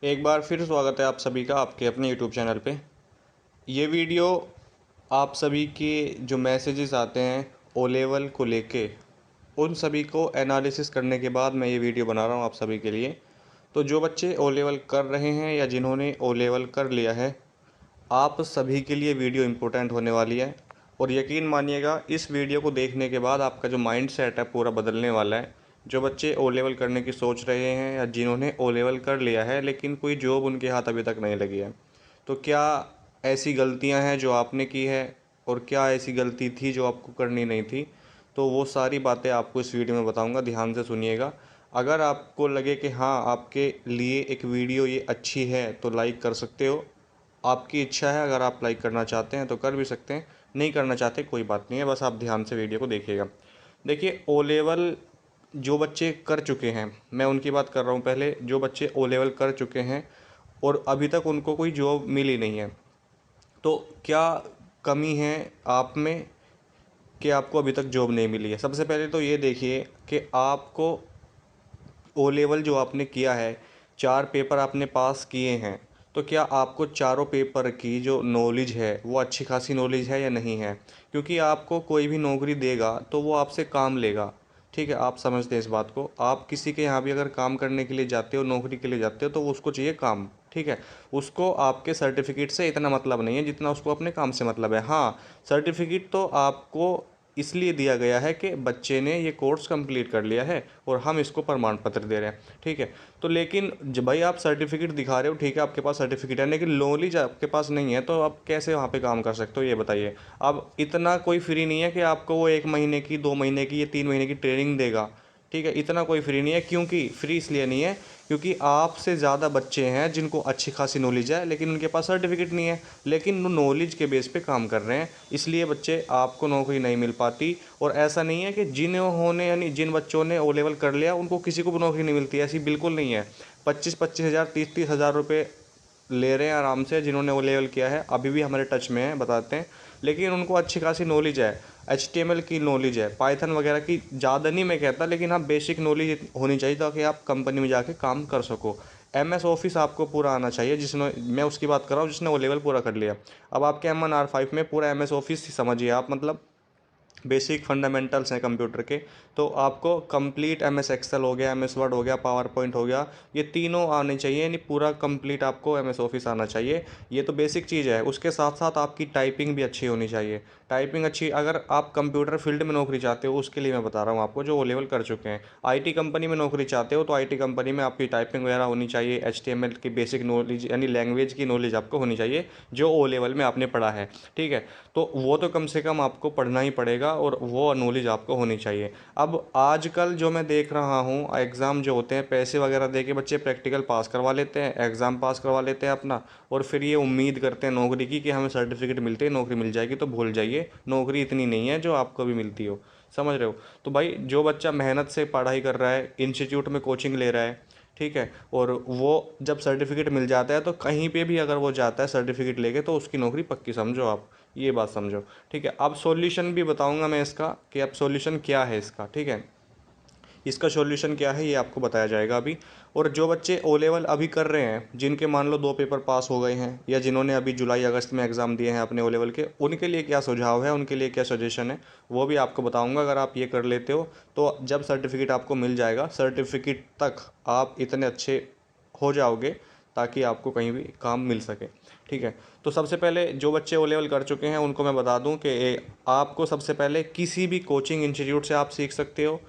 एक बार फिर स्वागत है आप सभी का आपके अपने यूट्यूब चैनल पे। ये वीडियो आप सभी के जो मैसेजेस आते हैं ओ लेवल को लेके, उन सभी को एनालिसिस करने के बाद मैं ये वीडियो बना रहा हूँ आप सभी के लिए। तो जो बच्चे ओ लेवल कर रहे हैं या जिन्होंने ओ लेवल कर लिया है, आप सभी के लिए वीडियो इम्पोर्टेंट होने वाली है। और यकीन मानिएगा, इस वीडियो को देखने के बाद आपका जो माइंड सेट है पूरा बदलने वाला है। जो बच्चे ओ लेवल करने की सोच रहे हैं या जिन्होंने ओ लेवल कर लिया है लेकिन कोई जॉब उनके हाथ अभी तक नहीं लगी है, तो क्या ऐसी गलतियां हैं जो आपने की है और क्या ऐसी गलती थी जो आपको करनी नहीं थी, तो वो सारी बातें आपको इस वीडियो में बताऊंगा। ध्यान से सुनिएगा। अगर आपको लगे कि हाँ, आपके लिए एक वीडियो ये अच्छी है तो लाइक कर सकते हो। आपकी इच्छा है, अगर आप लाइक करना चाहते हैं तो कर भी सकते हैं, नहीं करना चाहते कोई बात नहीं है, बस आप ध्यान से वीडियो को देखिएगा। देखिए, ओ लेवल जो बच्चे कर चुके हैं, मैं उनकी बात कर रहा हूँ। पहले जो बच्चे ओ लेवल कर चुके हैं और अभी तक उनको कोई जॉब मिली नहीं है, तो क्या कमी है आप में कि आपको अभी तक जॉब नहीं मिली है। सबसे पहले तो ये देखिए कि आपको ओ लेवल जो आपने किया है, 4 पेपर आपने पास किए हैं, तो क्या आपको चारों पेपर की जो नॉलेज है वो अच्छी खासी नॉलेज है या नहीं है। क्योंकि आपको कोई भी नौकरी देगा तो वो आपसे काम लेगा। ठीक है, आप समझते हैं इस बात को। आप किसी के यहाँ भी अगर काम करने के लिए जाते हो, नौकरी के लिए जाते हो, तो उसको चाहिए काम। ठीक है, उसको आपके सर्टिफिकेट से इतना मतलब नहीं है जितना उसको अपने काम से मतलब है। हाँ, सर्टिफिकेट तो आपको इसलिए दिया गया है कि बच्चे ने ये कोर्स कंप्लीट कर लिया है और हम इसको प्रमाण पत्र दे रहे हैं। ठीक है, तो लेकिन जब भाई आप सर्टिफिकेट दिखा रहे हो, ठीक है, आपके पास सर्टिफिकेट है लेकिन नॉलेज आपके पास नहीं है, तो आप कैसे वहाँ पे काम कर सकते हो, ये बताइए। अब इतना कोई फ्री नहीं है कि आपको वो 1 महीने की, 2 महीने की या 3 महीने की ट्रेनिंग देगा। ठीक है, इतना कोई फ्री नहीं है। क्योंकि फ्री इसलिए नहीं है क्योंकि आपसे ज़्यादा बच्चे हैं जिनको अच्छी खासी नॉलेज है लेकिन उनके पास सर्टिफिकेट नहीं है, लेकिन वो नॉलेज के बेस पे काम कर रहे हैं, इसलिए बच्चे आपको नौकरी नहीं मिल पाती। और ऐसा नहीं है कि जिन्होंने यानी जिन बच्चों ने ओ लेवल कर लिया उनको किसी को भी नौकरी नहीं मिलती, ऐसी बिल्कुल नहीं है। 25-25 हज़ार, 30-30 हज़ार रुपये ले रहे हैं आराम से जिन्होंने वो लेवल किया है, अभी भी हमारे टच में है, बताते हैं। लेकिन उनको अच्छी खासी नॉलेज है, HTML की नॉलेज है, पाइथन वगैरह की ज़्यादा नहीं मैं कहता, लेकिन हाँ बेसिक नॉलेज होनी चाहिए ताकि आप कंपनी में जाके काम कर सको। MS ऑफिस आपको पूरा आना चाहिए, जिसने, मैं उसकी बात कर रहा हूँ जिसने वो लेवल पूरा कर लिया। अब आपके M1R5 में पूरा MS ऑफिस समझिए आप, मतलब बेसिक फंडामेंटल्स हैं कंप्यूटर के। तो आपको कंप्लीट MS एक्सेल हो गया, MS वर्ड हो गया, पावर पॉइंट हो गया, ये तीनों आने चाहिए, यानी पूरा कंप्लीट आपको MS ऑफिस आना चाहिए। ये तो बेसिक चीज़ है। उसके साथ साथ आपकी टाइपिंग भी अच्छी होनी चाहिए। टाइपिंग अच्छी, अगर आप कंप्यूटर फील्ड में नौकरी चाहते हो, उसके लिए मैं बता रहा हूँ आपको जो ओ लेवल कर चुके हैं। IT कंपनी में नौकरी चाहते हो तो IT कंपनी में आपकी टाइपिंग वगैरह होनी चाहिए, HTML की बेसिक नॉलेज यानी लैंग्वेज की नॉलेज आपको होनी चाहिए जो ओ लेवल में आपने पढ़ा है। ठीक है, तो वो तो कम से कम आपको पढ़ना ही पड़ेगा और वो नॉलेज आपको होनी चाहिए। अब आजकल जो मैं देख रहा हूँ, एग्ज़ाम जो होते हैं पैसे वगैरह दे के बच्चे प्रैक्टिकल पास करवा लेते हैं, एग्ज़ाम पास करवा लेते हैं अपना, और फिर ये उम्मीद करते हैं नौकरी की कि हमें सर्टिफिकेट मिलते हैं नौकरी मिल जाएगी। तो भूल जाइए, नौकरी इतनी नहीं है जो आपको भी मिलती हो। समझ रहे हो। तो भाई जो बच्चा मेहनत से पढ़ाई कर रहा है, इंस्टीट्यूट में कोचिंग ले रहा है, ठीक है, और वो जब सर्टिफिकेट मिल जाता है तो कहीं पे भी अगर वो जाता है सर्टिफिकेट लेके तो उसकी नौकरी पक्की समझो आप, ये बात समझो। ठीक है, अब सॉल्यूशन भी बताऊंगा मैं इसका कि अब सॉल्यूशन क्या है इसका। ठीक है, इसका सॉल्यूशन क्या है ये आपको बताया जाएगा अभी। और जो बच्चे ओ लेवल अभी कर रहे हैं, जिनके मान लो 2 पेपर पास हो गए हैं या जिन्होंने अभी जुलाई अगस्त में एग्ज़ाम दिए हैं अपने ओ लेवल के, उनके लिए क्या सुझाव है, उनके लिए क्या सजेशन है, वो भी आपको बताऊंगा। अगर आप ये कर लेते हो तो जब सर्टिफिकेट आपको मिल जाएगा, सर्टिफिकेट तक आप इतने अच्छे हो जाओगे ताकि आपको कहीं भी काम मिल सके। ठीक है, तो सबसे पहले जो बच्चे ओ लेवल कर चुके हैं उनको मैं बता दूं कि आपको सबसे पहले किसी भी कोचिंग इंस्टीट्यूट से आप सीख सकते हो।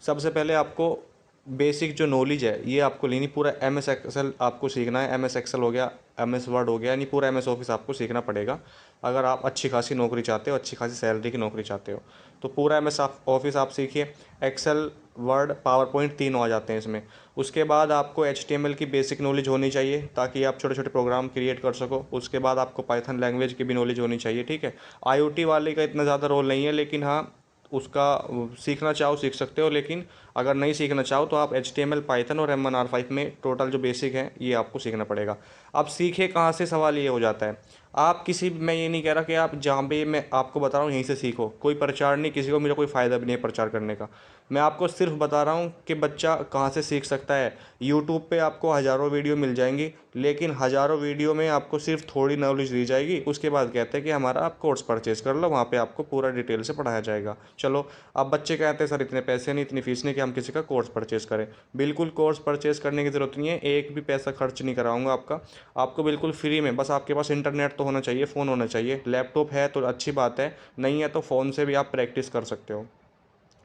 सबसे पहले आपको बेसिक जो नॉलेज है ये आपको लेनी, पूरा MS एक्सेल आपको सीखना है। MS एक्सेल हो गया, MS वर्ड हो गया, यानी पूरा MS ऑफिस आपको सीखना पड़ेगा अगर आप अच्छी खासी नौकरी चाहते हो, अच्छी खासी सैलरी की नौकरी चाहते हो। तो पूरा MS ऑफिस आप सीखिए। एक्सेल, वर्ड, पावर पॉइंट तीनों आ जाते हैं इसमें। उसके बाद आपको HTML की बेसिक नॉलेज होनी चाहिए ताकि आप छोटे छोटे प्रोग्राम क्रिएट कर सको। उसके बाद आपको पाइथन लैंग्वेज की भी नॉलेज होनी चाहिए। ठीक है, IoT वाले का इतना ज़्यादा रोल नहीं है, लेकिन हाँ उसका सीखना चाहो सीख सकते हो, लेकिन अगर नहीं सीखना चाहो तो आप HTML, पाइथन और M1R5 में टोटल जो बेसिक है ये आपको सीखना पड़ेगा। अब सीखे कहाँ से, सवाल ये हो जाता है। आप किसी, मैं ये नहीं कह रहा कि आप जहाँ पे मैं आपको बता रहा हूँ यहीं से सीखो, कोई प्रचार नहीं, किसी को मेरा कोई फ़ायदा भी नहीं है प्रचार करने का। मैं आपको सिर्फ बता रहा हूँ कि बच्चा कहाँ से सीख सकता है। यूट्यूब पे आपको हज़ारों वीडियो मिल जाएंगी, लेकिन हज़ारों वीडियो में आपको सिर्फ थोड़ी नॉलेज दी जाएगी। उसके बाद कहते हैं कि हमारा आप कोर्स परचेज़ कर लो, वहाँ पे आपको पूरा डिटेल से पढ़ाया जाएगा। चलो, अब बच्चे कहते हैं सर इतने पैसे नहीं, इतनी फ़ीस नहीं कि हम किसी का कोर्स परचेज़ करें। बिल्कुल कोर्स परचेज़ करने की ज़रूरत नहीं है, एक भी पैसा खर्च नहीं कराऊंगा आपका। आपको बिल्कुल फ्री में, बस आपके पास इंटरनेट तो होना चाहिए, फ़ोन होना चाहिए। लैपटॉप है तो अच्छी बात है, नहीं है तो फ़ोन से भी आप प्रैक्टिस कर सकते हो।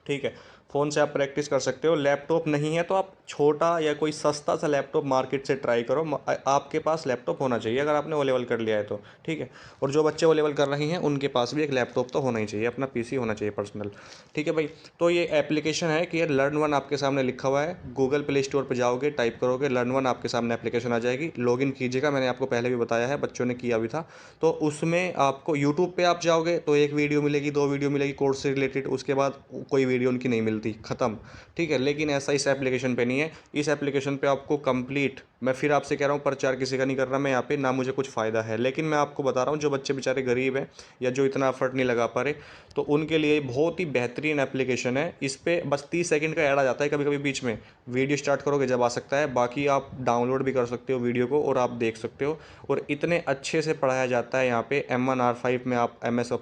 ठीक है, फ़ोन से आप प्रैक्टिस कर सकते हो। लैपटॉप नहीं है तो आप छोटा या कोई सस्ता सा लैपटॉप मार्केट से ट्राई करो। आपके पास लैपटॉप होना चाहिए अगर आपने ओ लेवल कर लिया है तो। ठीक है, और जो बच्चे ओ लेवल कर रहे हैं उनके पास भी एक लैपटॉप तो होना ही चाहिए, अपना पीसी होना चाहिए पर्सनल। ठीक है भाई, तो ये एप्लीकेशन है कि लर्न वन आपके सामने लिखा हुआ है। गूगल प्ले स्टोर पर जाओगे, टाइप करोगे लर्न वन, आपके सामने एप्लीकेशन आ जाएगी। लॉगिन कीजिएगा, मैंने आपको पहले भी बताया है, बच्चों ने किया भी था। तो उसमें आपको यूट्यूब पे आप जाओगे तो एक वीडियो मिलेगी, 2 वीडियो मिलेगी कोर्स से रिलेटेड, उसके बाद कोई वीडियो उनकी नहीं मिलती, ख़त्म। ठीक है, लेकिन ऐसा इस एप्लीकेशन पे नहीं है। इस एप्लीकेशन पे आपको कंप्लीट, मैं फिर आपसे कह रहा हूँ, प्रचार किसी का नहीं कर रहा मैं यहाँ पे, ना मुझे कुछ फ़ायदा है, लेकिन मैं आपको बता रहा हूँ जो बच्चे बेचारे गरीब हैं या जो इतना एफर्ट नहीं लगा पा रहे, तो उनके लिए बहुत ही बेहतरीन एप्लीकेशन है। इस पर बस 30 सेकंड का ऐड आ जाता है कभी कभी बीच में, वीडियो स्टार्ट करोगे जब आ सकता है, बाकी आप डाउनलोड भी कर सकते हो वीडियो को और आप देख सकते हो। और इतने अच्छे से पढ़ाया जाता है यहाँ पे। M1R5 में आप MS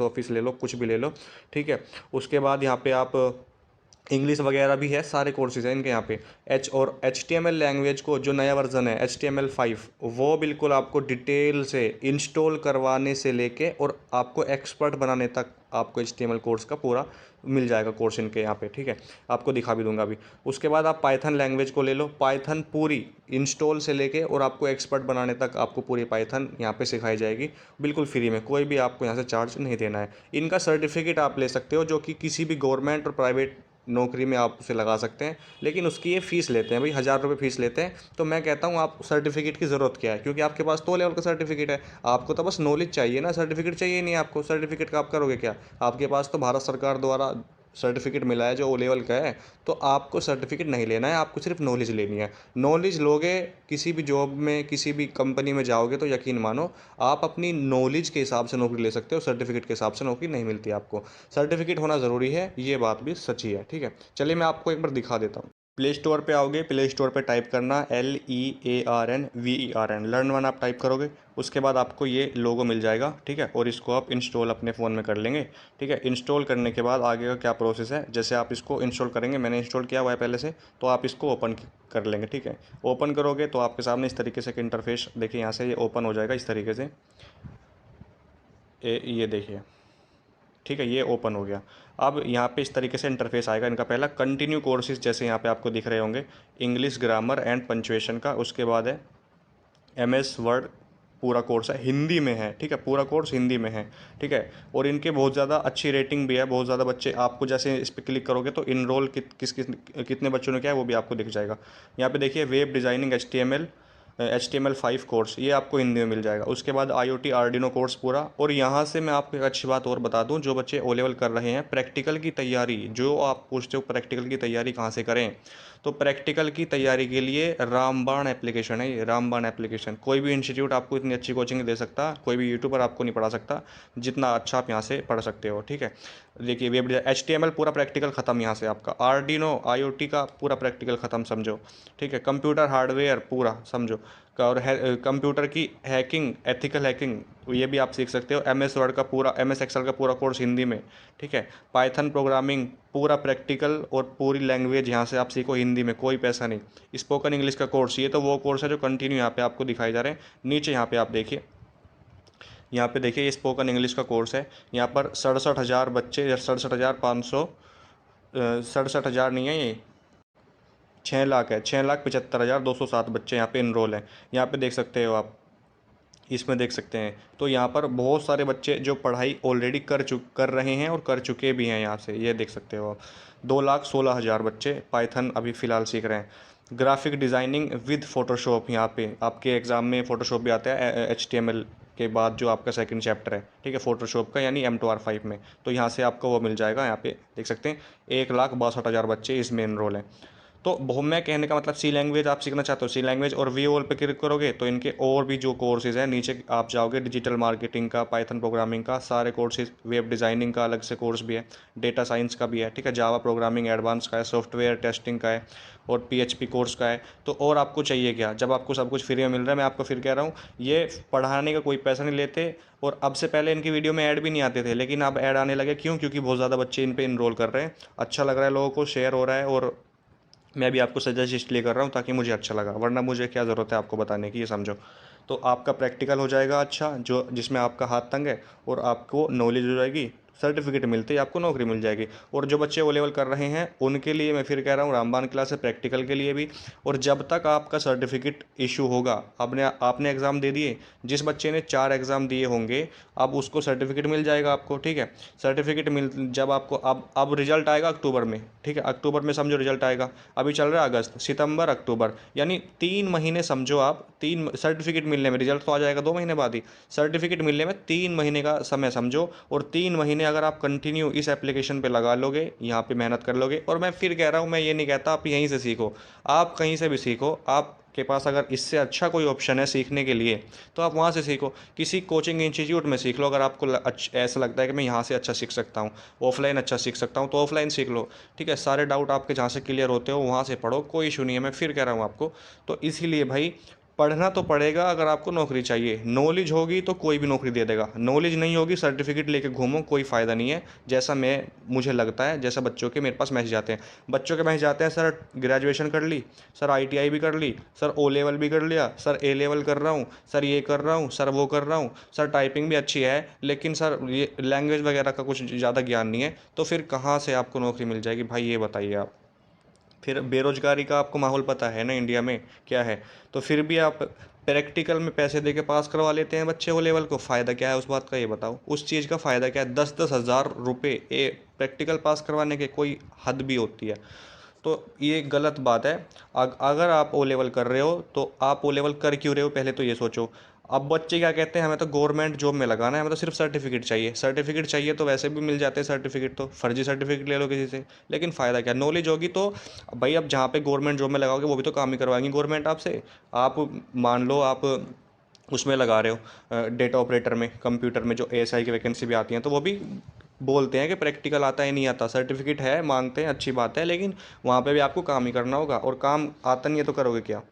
ऑफिस ले लो, कुछ भी ले लो। ठीक है, उसके बाद यहाँ पे आप इंग्लिश वगैरह भी है, सारे कोर्सेज हैं इनके यहाँ पे। HTML लैंग्वेज को जो नया वर्जन है HTML5, वो बिल्कुल आपको डिटेल से इंस्टॉल करवाने से लेके और आपको एक्सपर्ट बनाने तक आपको HTML कोर्स का पूरा मिल जाएगा कोर्स इनके यहाँ पे। ठीक है, आपको दिखा भी दूंगा अभी। उसके बाद आप पाइथन लैंग्वेज को ले लो, पाइथन पूरी इंस्टॉल से लेके और आपको एक्सपर्ट बनाने तक आपको पूरी पाइथन यहाँ पे सिखाई जाएगी बिल्कुल फ्री में। कोई भी आपको यहाँ से चार्ज नहीं देना है। इनका सर्टिफिकेट आप ले सकते हो, जो कि किसी भी गवर्नमेंट और प्राइवेट नौकरी में आप उसे लगा सकते हैं, लेकिन उसकी ये फ़ीस लेते हैं भाई, 1000 रुपये फ़ीस लेते हैं। तो मैं कहता हूँ आप सर्टिफिकेट की ज़रूरत क्या है, क्योंकि आपके पास तो लेवल का सर्टिफिकेट है। आपको तो बस नॉलेज चाहिए ना, सर्टिफिकेट चाहिए नहीं आपको। सर्टिफिकेट का आप करोगे क्या? आपके पास तो भारत सरकार द्वारा सर्टिफिकेट मिला है जो ओ लेवल का है, तो आपको सर्टिफिकेट नहीं लेना है, आपको सिर्फ नॉलेज लेनी है। नॉलेज लोगे, किसी भी जॉब में किसी भी कंपनी में जाओगे तो यकीन मानो आप अपनी नॉलेज के हिसाब से नौकरी ले सकते हो, सर्टिफिकेट के हिसाब से नौकरी नहीं मिलती आपको। सर्टिफिकेट होना ज़रूरी है, ये बात भी सच्ची है। ठीक है, चलिए मैं आपको एक बार दिखा देता हूँ। प्ले स्टोर पे आओगे, प्ले स्टोर पे टाइप करना LEARNVERN, लर्न वन आप टाइप करोगे। उसके बाद आपको ये लोगो मिल जाएगा। ठीक है, और इसको आप इंस्टॉल अपने फ़ोन में कर लेंगे। ठीक है, इंस्टॉल करने के बाद आगे का क्या प्रोसेस है, जैसे आप इसको इंस्टॉल करेंगे, मैंने इंस्टॉल किया हुआ है पहले से, तो आप इसको ओपन कर लेंगे। ठीक है, ओपन करोगे तो आपके सामने इस तरीके से एक इंटरफेस, देखिए यहाँ से ये ओपन हो जाएगा इस तरीके से। ये देखिए, ठीक है, ये ओपन हो गया। अब यहाँ पे इस तरीके से इंटरफेस आएगा इनका। पहला कंटिन्यू कोर्सेज, जैसे यहाँ पे आपको दिख रहे होंगे, इंग्लिश ग्रामर एंड पंचुएशन का। उसके बाद है MS वर्ड, पूरा कोर्स है, हिंदी में है। ठीक है, पूरा कोर्स हिंदी में है। ठीक है, और इनके बहुत ज़्यादा अच्छी रेटिंग भी है, बहुत ज़्यादा बच्चे, आपको जैसे इस पर क्लिक करोगे तो इनरोल कितने बच्चों ने किया है वो भी आपको दिख जाएगा। यहाँ पे देखिए, वेब डिज़ाइनिंग HTML5 कोर्स, ये आपको हिंदी में मिल जाएगा। उसके बाद IoT आर्डिनो कोर्स पूरा। और यहाँ से मैं आपको एक अच्छी बात और बता दूँ, जो बच्चे ओ लेवल कर रहे हैं, प्रैक्टिकल की तैयारी, जो आप पूछते हो प्रैक्टिकल की तैयारी कहाँ से करें, तो प्रैक्टिकल की तैयारी के लिए रामबाण एप्लीकेशन है। ये रामबाण एप्लीकेशन, कोई भी इंस्टीट्यूट आपको इतनी अच्छी कोचिंग दे सकता, कोई भी यूट्यूबर आपको नहीं पढ़ा सकता जितना अच्छा आप यहाँ से पढ़ सकते हो। ठीक है, देखिए, वेब HTML पूरा प्रैक्टिकल ख़त्म यहाँ से आपका। आर्डिनो IoT का पूरा प्रैक्टिकल ख़त्म, समझो। ठीक है, कंप्यूटर हार्डवेयर पूरा समझो। और कंप्यूटर की हैकिंग, एथिकल हैकिंग, ये भी आप सीख सकते हो। MS वर्ड का पूरा, MS एक्सेल का पूरा कोर्स हिंदी में। ठीक है, पाइथन प्रोग्रामिंग पूरा प्रैक्टिकल और पूरी लैंग्वेज यहाँ से आप सीखो हिंदी में, कोई पैसा नहीं। स्पोकन इंग्लिश का कोर्स, ये तो वो कोर्स है जो कंटिन्यू यहाँ पे आपको दिखाई जा रहे हैं। नीचे यहाँ पे आप देखिए, यहाँ पे देखिए, ये स्पोकन इंग्लिश का कोर्स है। यहाँ पर 67,000 बच्चे, 67,500, 67,000 नहीं है ये, 6 लाख है, 6,75,207 बच्चे यहाँ पे इनरोल हैं। यहाँ पे देख सकते हो आप, इसमें देख सकते हैं। तो यहाँ पर बहुत सारे बच्चे जो पढ़ाई ऑलरेडी कर रहे हैं और कर चुके भी हैं, यहाँ से ये देख सकते हो आप। 2,16,000 बच्चे पाइथन अभी फ़िलहाल सीख रहे हैं। ग्राफिक डिज़ाइनिंग विद फ़ोटोशॉप, यहाँ पे आपके एग्ज़ाम में फ़ोटोशॉप भी आता है HTML के बाद, जो आपका सेकंड चैप्टर है। ठीक है, फ़ोटोशॉप का, यानी M2R5 में। तो यहाँ से आपको वो मिल जाएगा, यहाँ पे देख सकते हैं 1,62,000 बच्चे इसमें इनरोल हैं। तो मैं कहने का मतलब सी लैंग्वेज आप सीखना चाहते हो, सी लैंग्वेज और वी ओल पे क्लिक करोगे तो इनके और भी जो कोर्सेज़ हैं नीचे आप जाओगे, डिजिटल मार्केटिंग का, पाइथन प्रोग्रामिंग का, सारे कोर्सेज, वेब डिज़ाइनिंग का अलग से कोर्स भी है, डेटा साइंस का भी है, ठीक है, जावा प्रोग्रामिंग एडवांस का है, सॉफ्टवेयर टेस्टिंग का है और पीएचपी कोर्स का है। तो और आपको चाहिए क्या, जब आपको सब कुछ फ्री में मिल रहा है। मैं आपको फिर कह रहा हूँ, ये पढ़ाने का कोई पैसा नहीं लेते और अब से पहले इनकी वीडियो में ऐड भी नहीं आते थे, लेकिन अब ऐड आने लगे। क्यों? क्योंकि बहुत ज़्यादा बच्चे इन पे इनरोल कर रहे हैं, अच्छा लग रहा है लोगों को, शेयर हो रहा है और मैं भी आपको सजेस्ट इसलिए कर रहा हूँ ताकि मुझे अच्छा लगा, वरना मुझे क्या ज़रूरत है आपको बताने की, ये समझो। तो आपका प्रैक्टिकल हो जाएगा अच्छा, जो जिसमें आपका हाथ तंग है, और आपको नॉलेज हो जाएगी, सर्टिफिकेट मिलते ही आपको नौकरी मिल जाएगी। और जो बच्चे ओ लेवल कर रहे हैं उनके लिए मैं फिर कह रहा हूँ, रामबान क्लास है प्रैक्टिकल के लिए भी। और जब तक आपका सर्टिफिकेट इशू होगा, आपने एग्ज़ाम दे दिए, जिस बच्चे ने 4 एग्ज़ाम दिए होंगे अब उसको सर्टिफिकेट मिल जाएगा आपको, ठीक है। सर्टिफिकेट मिल जब आपको अब रिजल्ट आएगा अक्टूबर में, ठीक है, अक्टूबर में समझो रिजल्ट आएगा। अभी चल रहा है अगस्त, सितंबर, अक्टूबर, यानी 3 महीने समझो आप, 3 सर्टिफिकेट मिलने में, रिजल्ट तो आ जाएगा 2 महीने बाद ही, सर्टिफिकेट मिलने में 3 महीने का समय समझो। और 3 महीने अगर आप कंटिन्यू इस एप्लीकेशन पे लगा लोगे, यहाँ पे मेहनत कर लोगे, और मैं फिर कह रहा हूँ, मैं ये नहीं कहता आप यहीं से सीखो, आप कहीं से भी सीखो, आपके पास अगर इससे अच्छा कोई ऑप्शन है सीखने के लिए तो आप वहाँ से सीखो, किसी कोचिंग इंस्टीट्यूट में सीख लो। अगर आपको ऐसा लगता है कि मैं यहाँ से अच्छा सीख सकता हूँ, ऑफलाइन अच्छा सीख सकता हूँ, तो ऑफलाइन सीख लो, ठीक है। सारे डाउट आपके जहाँ से क्लियर होते हो वहाँ से पढ़ो, कोई इशू नहीं है, मैं फिर कह रहा हूँ आपको। तो इसीलिए भाई पढ़ना तो पड़ेगा अगर आपको नौकरी चाहिए। नॉलेज होगी तो कोई भी नौकरी दे देगा, नॉलेज नहीं होगी सर्टिफिकेट लेके घूमो, कोई फ़ायदा नहीं है। जैसा मुझे लगता है, जैसा बच्चों के मेरे पास मैसेज आते हैं, बच्चों के मैसेज आते हैं, सर ग्रेजुएशन कर ली, सर आईटीआई भी कर ली, सर ओ लेवल भी कर लिया, सर ए लेवल कर रहा हूँ, सर ये कर रहा हूँ, सर वो कर रहा हूँ, सर टाइपिंग भी अच्छी है, लेकिन सर ये लैंग्वेज वगैरह का कुछ ज़्यादा ज्ञान नहीं है। तो फिर कहाँ से आपको नौकरी मिल जाएगी भाई, ये बताइए आप। फिर बेरोज़गारी का आपको माहौल पता है ना इंडिया में क्या है। तो फिर भी आप प्रैक्टिकल में पैसे दे के पास करवा लेते हैं बच्चे ओ लेवल को, फ़ायदा क्या है उस बात का, ये बताओ। उस चीज़ का फ़ायदा क्या है? 10-10 हज़ार रुपये ए प्रैक्टिकल पास करवाने के, कोई हद भी होती है। तो ये गलत बात है। अगर आप ओ लेवल कर रहे हो तो आप ओ लेवल कर क्यों रहे हो, पहले तो ये सोचो। अब बच्चे क्या कहते हैं, हमें तो गवर्नमेंट जॉब में लगाना है, हमें तो सिर्फ सर्टिफिकेट चाहिए। सर्टिफिकेट चाहिए तो वैसे भी मिल जाते हैं सर्टिफिकेट, तो फर्जी सर्टिफिकेट ले लो किसी से, लेकिन फ़ायदा क्या? नॉलेज होगी तो भाई, अब जहाँ पे गवर्नमेंट जॉब में लगाओगे वो भी तो काम ही करवाएंगी गवर्नमेंट आपसे। आप मान लो आप उसमें लगा रहे हो डेटा ऑपरेटर में, कंप्यूटर में जो एएसआई की वैकेंसी भी आती हैं, तो वो भी बोलते हैं कि प्रैक्टिकल आता है नहीं आता, सर्टिफिकेट है मांगते हैं, अच्छी बात है, लेकिन वहाँ पे भी आपको काम ही करना होगा, और काम आता नहीं है तो करोगे क्या।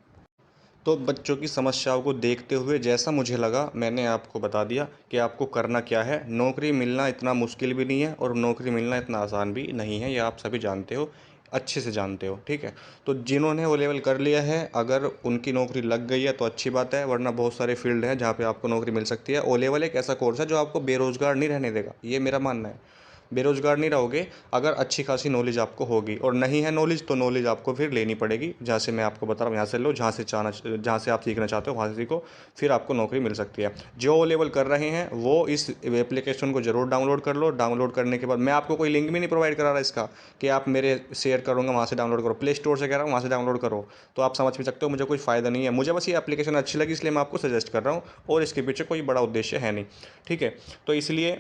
तो बच्चों की समस्याओं को देखते हुए जैसा मुझे लगा मैंने आपको बता दिया कि आपको करना क्या है। नौकरी मिलना इतना मुश्किल भी नहीं है और नौकरी मिलना इतना आसान भी नहीं है, ये आप सभी जानते हो, अच्छे से जानते हो, ठीक है। तो जिन्होंने वो लेवल कर लिया है, अगर उनकी नौकरी लग गई है तो अच्छी बात है, वरना बहुत सारे फील्ड हैं जहाँ पे आपको नौकरी मिल सकती है। ओ लेवल एक ऐसा कोर्स है जो आपको बेरोज़गार नहीं रहने देगा, ये मेरा मानना है। बेरोज़गार नहीं रहोगे अगर अच्छी खासी नॉलेज आपको होगी, और नहीं है नॉलेज तो नॉलेज आपको फिर लेनी पड़ेगी, जहाँ से मैं आपको बता रहा हूँ यहाँ से लो, जहाँ से आप सीखना चाहते हो वहाँ से सीखो, फिर आपको नौकरी मिल सकती है। जो ओ लेवल कर रहे हैं वो इस एप्लीकेशन को ज़रूर डाउनलोड कर लो। डाउनलोड करने के बाद मैं आपको कोई लिंक भी नहीं प्रोवाइड करा रहा इसका कि आप मेरे शेयर करूँगा वहाँ से डाउनलोड करो, प्ले स्टोर से कह रहा हूँ वहाँ से डाउनलोड करो। तो आप समझ भी सकते हो मुझे कोई फ़ायदा नहीं है, मुझे बस ये एप्लीकेशन अच्छी लगी इसलिए मैं आपको सजेस्ट कर रहा हूँ, और इसके पीछे कोई बड़ा उद्देश्य है नहीं, ठीक है। तो इसलिए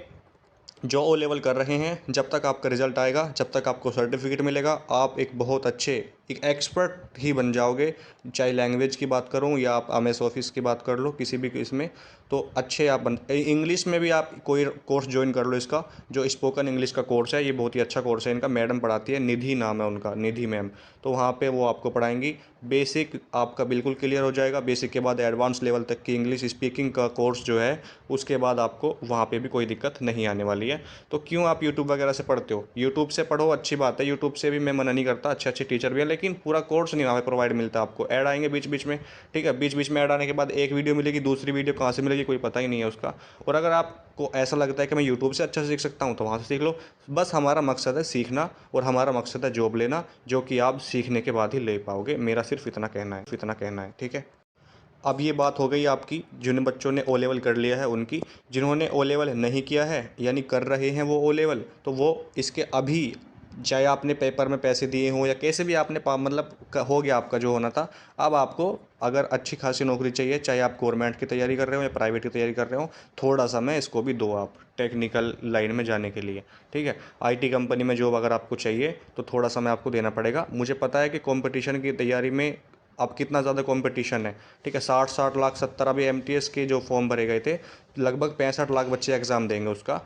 जो ओ लेवल कर रहे हैं, जब तक आपका रिजल्ट आएगा, जब तक आपको सर्टिफिकेट मिलेगा, आप एक बहुत अच्छे, एक एक्सपर्ट ही बन जाओगे। चाहे लैंग्वेज की बात करूं या आप एमएस ऑफिस की बात कर लो, किसी भी इसमें तो अच्छे आप बन। इंग्लिश में भी आप कोई कोर्स ज्वाइन कर लो इसका, जो स्पोकन इंग्लिश का कोर्स है, ये बहुत ही अच्छा कोर्स है इनका, मैडम पढ़ाती है, निधि नाम है उनका, निधि मैम। तो वहाँ पे वो आपको पढ़ाएंगी। बेसिक आपका बिल्कुल क्लियर हो जाएगा, बेसिक के बाद एडवांस लेवल तक की इंग्लिश स्पीकिंग का कोर्स जो है, उसके बाद आपको वहाँ पे भी कोई दिक्कत नहीं आने वाली है। तो क्यों आप यूट्यूब वगैरह से पढ़ते हो? यूट्यूब से पढ़ो, अच्छी बात है, यूट्यूब से भी मैं मना नहीं करता, अच्छे अच्छे टीचर भी हैं, लेकिन पूरा कोर्स नहीं वहाँ पे प्रोवाइड मिलता आपको, ऐड आएंगे बीच बीच में, ठीक है। बीच बीच में ऐड आने के बाद एक वीडियो मिलेगी, दूसरी वीडियो कहाँ से मिलेगी कोई पता ही नहीं है उसका। और अगर आपको ऐसा लगता है कि मैं यूट्यूब से अच्छा सीख सकता हूँ तो वहाँ से सीख लो। बस हमारा मकसद है सीखना, और हमारा मकसद है जॉब लेना, जो कि आप सीखने के बाद ही ले पाओगे। मेरा सिर्फ इतना कहना है, ठीक है। अब ये बात हो गई आपकी जिन बच्चों ने ओ लेवल कर लिया है उनकी। जिन्होंने ओ लेवल नहीं किया है यानी कर रहे हैं वो ओ लेवल, तो वो इसके अभी चाहे आपने पेपर में पैसे दिए हों या कैसे भी आपने मतलब हो गया आपका जो होना था। अब आपको अगर अच्छी खासी नौकरी चाहिए, चाहे आप गवर्नमेंट की तैयारी कर रहे हो या प्राइवेट की तैयारी कर रहे हो, थोड़ा समय इसको भी दो आप टेक्निकल लाइन में जाने के लिए। ठीक है, आईटी कंपनी में जॉब अगर आपको चाहिए तो थोड़ा समय आपको देना पड़ेगा। मुझे पता है कि कंपटीशन की तैयारी में अब कितना ज़्यादा कंपटीशन है। ठीक है, 60-60 लाख 70, अभी एमटीएस के जो फॉर्म भरे गए थे लगभग 65 लाख बच्चे एग्ज़ाम देंगे उसका।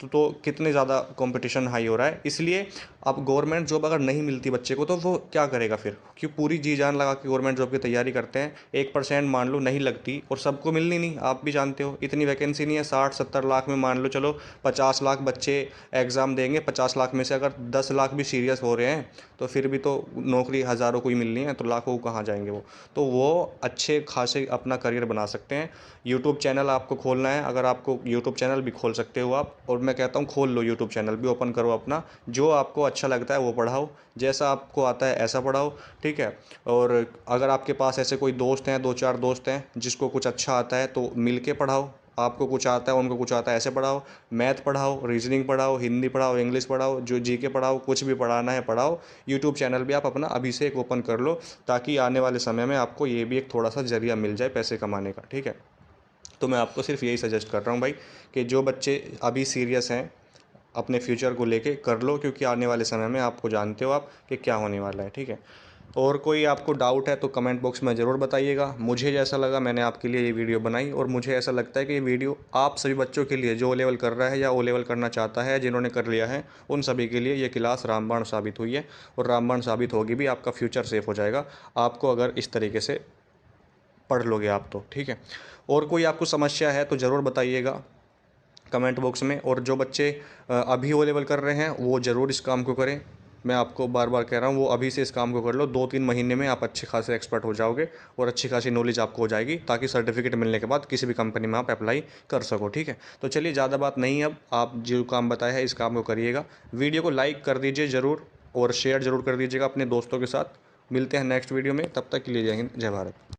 तो कितने ज़्यादा कंपटीशन हाई हो रहा है। इसलिए अब गवर्नमेंट जॉब अगर नहीं मिलती बच्चे को तो वो क्या करेगा फिर, क्यों पूरी जी जान लगा के गवर्नमेंट जॉब की तैयारी करते हैं, 1% मान लो नहीं लगती और सबको मिलनी नहीं, आप भी जानते हो इतनी वैकेंसी नहीं है। 60-70 लाख में मान लो चलो 50 लाख बच्चे एग्ज़ाम देंगे, 50 लाख में से अगर 10 लाख भी सीरियस हो रहे हैं तो फिर भी तो नौकरी हज़ारों को ही मिलनी है, तो लाखों को कहाँ जाएंगे वो। तो वो अच्छे खासे अपना करियर बना सकते हैं। यूट्यूब चैनल आपको खोलना है, अगर आपको यूट्यूब चैनल भी खोल सकते हो आप, और मैं कहता हूँ खोल लो, यूट्यूब चैनल भी ओपन करो अपना। जो आपको अच्छा लगता है वो पढ़ाओ, जैसा आपको आता है ऐसा पढ़ाओ। ठीक है, और अगर आपके पास ऐसे कोई दोस्त हैं, 2-4 दोस्त हैं जिसको कुछ अच्छा आता है तो मिल के पढ़ाओ। आपको कुछ आता है उनको कुछ आता है, ऐसे पढ़ाओ। मैथ पढ़ाओ, रीजनिंग पढ़ाओ, हिंदी पढ़ाओ, इंग्लिश पढ़ाओ, जो जीके पढ़ाओ, कुछ भी पढ़ाना है पढ़ाओ। यूट्यूब चैनल भी आप अपना अभी से एक ओपन कर लो, ताकि आने वाले समय में आपको ये भी एक थोड़ा सा जरिया मिल जाए पैसे कमाने का। ठीक है, तो मैं आपको सिर्फ यही सजेस्ट कर रहा हूँ भाई कि जो बच्चे अभी सीरियस हैं अपने फ्यूचर को लेके कर लो, क्योंकि आने वाले समय में आपको जानते हो आप कि क्या होने वाला है। ठीक है, और कोई आपको डाउट है तो कमेंट बॉक्स में ज़रूर बताइएगा। मुझे जैसा लगा मैंने आपके लिए ये वीडियो बनाई, और मुझे ऐसा लगता है कि ये वीडियो आप सभी बच्चों के लिए जो ओ लेवल कर रहा है या ओ लेवल करना चाहता है, जिन्होंने कर लिया है, उन सभी के लिए ये क्लास रामबाण साबित हुई है, और रामबाण साबित होगी भी। आपका फ्यूचर सेफ हो जाएगा आपको अगर इस तरीके से पढ़ लोगे आप तो। ठीक है, और कोई आपको समस्या है तो ज़रूर बताइएगा कमेंट बॉक्स में। और जो बच्चे अभी ओ लेवल कर रहे हैं वो ज़रूर इस काम को करें। मैं आपको बार बार कह रहा हूँ, वो अभी से इस काम को कर लो। 2-3 महीने में आप अच्छे खासे एक्सपर्ट हो जाओगे और अच्छी खासी नॉलेज आपको हो जाएगी, ताकि सर्टिफिकेट मिलने के बाद किसी भी कंपनी में आप अप्लाई कर सको। ठीक है, तो चलिए ज़्यादा बात नहीं, अब आप जो काम बताया है इस काम को करिएगा। वीडियो को लाइक कर दीजिए ज़रूर, और शेयर ज़रूर कर दीजिएगा अपने दोस्तों के साथ। मिलते हैं नेक्स्ट वीडियो में, तब तक के लिए जय हिंद, जय भारत।